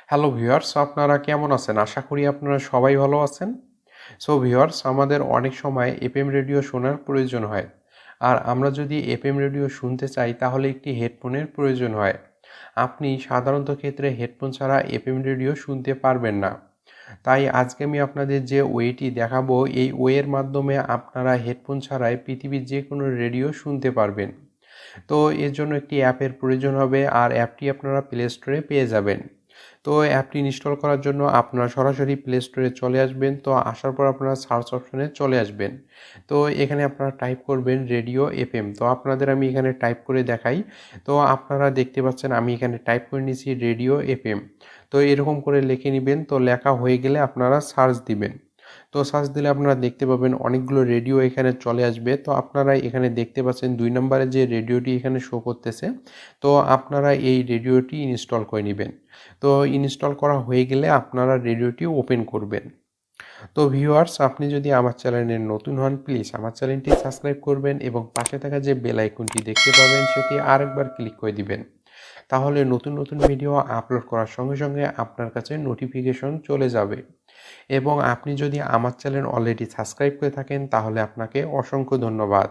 Hello viewers, আপনারা কেমন আছেন? আশা করি আপনারা সবাই ভালো আছেন। সো ভিউয়ার্স, আমাদের অনেক সময় এফএম রেডিও শোনার প্রয়োজন হয়। আর আমরা যদি এফএম রেডিও শুনতে চাই তাহলে একটি হেডফোনের প্রয়োজন হয়। আপনি সাধারণত ক্ষেত্রে হেডফোন ছাড়া এফএম রেডিও শুনতে পারবেন না। তাই আজকে আমি আপনাদের যে ওয়েটি দেখাবো, এই ওয়ের মাধ্যমে আপনারা হেডফোন ছাড়াই পৃথিবীর যে কোনো রেডিও শুনতে পারবেন। তো এর জন্য একটি অ্যাপের প্রয়োজন হবে, আর অ্যাপটি আপনারা প্লে স্টোরে পেয়ে যাবেন। তো অ্যাপটি ইনস্টল করার জন্য আপনারা সরাসরি প্লে স্টোরে চলে আসবেন। তো আসার পর আপনারা সার্চ অপশনে চলে আসবেন। তো এখানে আপনারা টাইপ করবেন রেডিও এফএম। তো আপনাদের আমি এখানে টাইপ করে দেখাই। তো আপনারা দেখতে পাচ্ছেন আমি এখানে টাইপ করে নিয়েছি রেডিও এফএম। তো এরকম করে লিখে নেবেন। তো লেখা হয়ে গেলে আপনারা সার্চ দিবেন। তো সার্চ দিলে আপনারা দেখতে পাবেন অনেকগুলো রেডিও এখানে চলে আসবে। তো আপনারা এখানে দেখতে পাচ্ছেন 2 নম্বরে যে রেডিওটি এখানে শো করতেছে। তো আপনারা এই রেডিওটি ইনস্টল করে নেবেন। তো ইনস্টল করা হয়ে গেলে আপনারা রেডিওটি ওপেন করবেন। তো ভিউয়ার্স, আপনি যদি আমার চ্যানেলে নতুন হন, প্লিজ আমার চ্যানেলটি সাবস্ক্রাইব করবেন এবং পাশে থাকা যে বেল আইকনটি দেখতে পাবেন সেটি আরেকবার ক্লিক করে দিবেন। তাহলে নতুন নতুন ভিডিও আপলোড করার সঙ্গে সঙ্গে আপনার কাছে নোটিফিকেশন চলে যাবে। এবং আপনি যদি আমার চ্যানেল অলরেডি সাবস্ক্রাইব করে থাকেন তাহলে আপনাকে অসংখ্য ধন্যবাদ।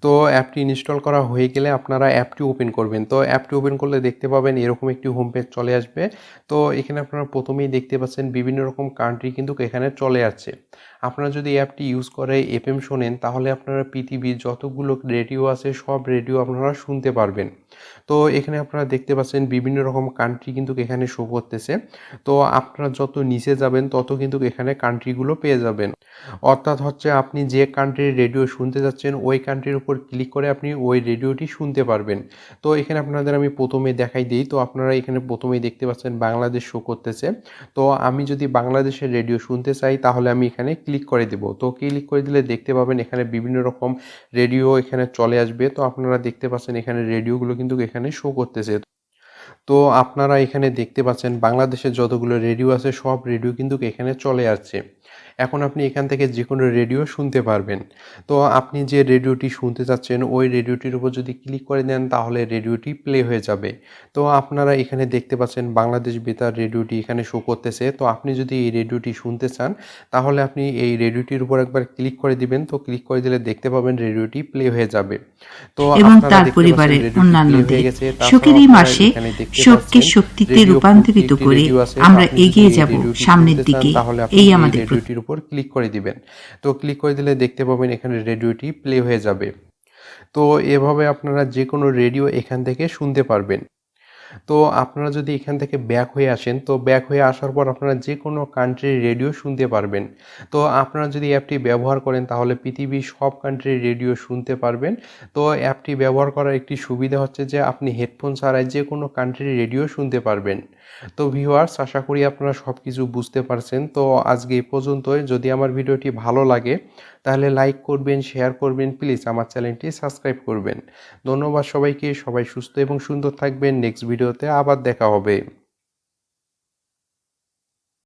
তো অ্যাপটি ইনস্টল করা হয়ে গেলে আপনারা অ্যাপটি ওপেন করবেন। তো অ্যাপটি ওপেন করলে দেখতে পাবেন এরকম একটি হোম পেজ চলে আসবে। তো এখানে আপনারা প্রথমেই দেখতে পাচ্ছেন বিভিন্ন রকম কান্ট্রি কিন্তু এখানে চলে আসছে। আপনারা যদি অ্যাপটি ইউজ করে এফএম শোনেন তাহলে আপনারা পৃথিবীর যতগুলো রেডিও আছে সব রেডিও আপনারা শুনতে পারবেন। তো এখানে আপনারা দেখতে পাচ্ছেন বিভিন্ন রকম কান্ট্রি কিন্তু এখানে শো করতেছে। তো আপনারা যত নিচে যাবেন তত কিন্তু এখানে কান্ট্রিগুলো পেয়ে যাবেন। অর্থাৎ হচ্ছে আপনি যে কান্ট্রির রেডিও শুনতে যাচ্ছেন ওই কান্ট্রির উপর ক্লিক করে আপনি ওই রেডিওটি শুনতে পারবেন। তো এখানে আপনাদের আমি প্রথমে দেখাই দিই। তো আপনারা এখানে প্রথমেই দেখতে পাচ্ছেন বাংলাদেশ শো করতেছে। তো আমি যদি বাংলাদেশের রেডিও শুনতে চাই তাহলে আমি এখানে ক্লিক করে দেব। তো ক্লিক করে দিলে দেখতে পাবেন এখানে বিভিন্ন রকম রেডিও এখানে চলে আসবে। তো আপনারা দেখতে পাচ্ছেন এখানে রেডিওগুলো কিন্তু এখানে শো করতেছে। তো আপনারা এখানে দেখতে পাচ্ছেন বাংলাদেশের যতগুলো রেডিও আছে সব রেডিও কিন্তু এখানে চলে আসছে। এখন আপনি এখান থেকে যে কোনো রেডিও শুনতে পারবেন। তো আপনি যে রেডিওটি শুনতে চাচ্ছেন ওই রেডিওটির উপর যদি ক্লিক করে দেন তাহলে রেডিওটি প্লে হয়ে যাবে। তো আপনারা এখানে দেখতে পাচ্ছেন বাংলাদেশ বেতার রেডিওটি এখানে শো করতেছে। তো আপনি যদি এই রেডিওটি শুনতে চান তাহলে আপনি এই রেডিওটির উপর একবার ক্লিক করে দিবেন। তো ক্লিক করে দিলে দেখতে পাবেন রেডিওটি প্লে হয়ে যাবে। তো এবং আপনারা তার দেখতে পাচ্ছেন পরিবারের রেডিওটি প্লে অন্যান্যদের হয়ে গেছে। শোকের তাছাড়াও এই আপনারা মাসে এখানে দেখতে শোককে পাচ্ছেন শক্তিতে রেডিও 40 রূপান্তরিত একটি করে রেডিও আছে। তো আমরা আপনি যদি এগিয়ে এই যাব রেডিওটি সামনের শুনতে চান দিকে, তাহলে আপনি এই এই আমাদের রেডিওটির উপর ক্লিক করে দিবেন। তো ক্লিক করে দিলে দেখতে পাবেন এখানে রেডিওটি প্লে হয়ে যাবে। তো এভাবে আপনারা যে কোনো রেডিও এখান থেকে শুনতে পারবেন। তো আপনারা যদি এখান থেকে ব্যাক হয়ে আসেন তো ব্যাক হয়ে আসার পর আপনারা যে কোনো কান্ট্রির রেডিও শুনতে পারবেন। তো আপনারা যদি অ্যাপটি ব্যবহার করেন তাহলে পৃথিবীর সব কান্ট্রির রেডিও শুনতে পারবেন। তো অ্যাপটি ব্যবহার করার একটি সুবিধা হচ্ছে যে আপনি হেডফোন ছাড়াই যে কোনো কান্ট্রির রেডিও শুনতে পারবেন। তো ভিউয়ার্স, আশা করি আপনারা সব কিছু বুঝতে পারছেন। তো আজকে এই পর্যন্তই। যদি আমার ভিডিওটি ভালো লাগে তাহলে লাইক করবেন, শেয়ার করবেন, প্লিজ আমার চ্যানেলটি সাবস্ক্রাইব করবেন। ধন্যবাদ সবাইকে। সবাই সুস্থ এবং সুন্দর থাকবেন। নেক্সট ভিডিওতে আবার দেখা হবে।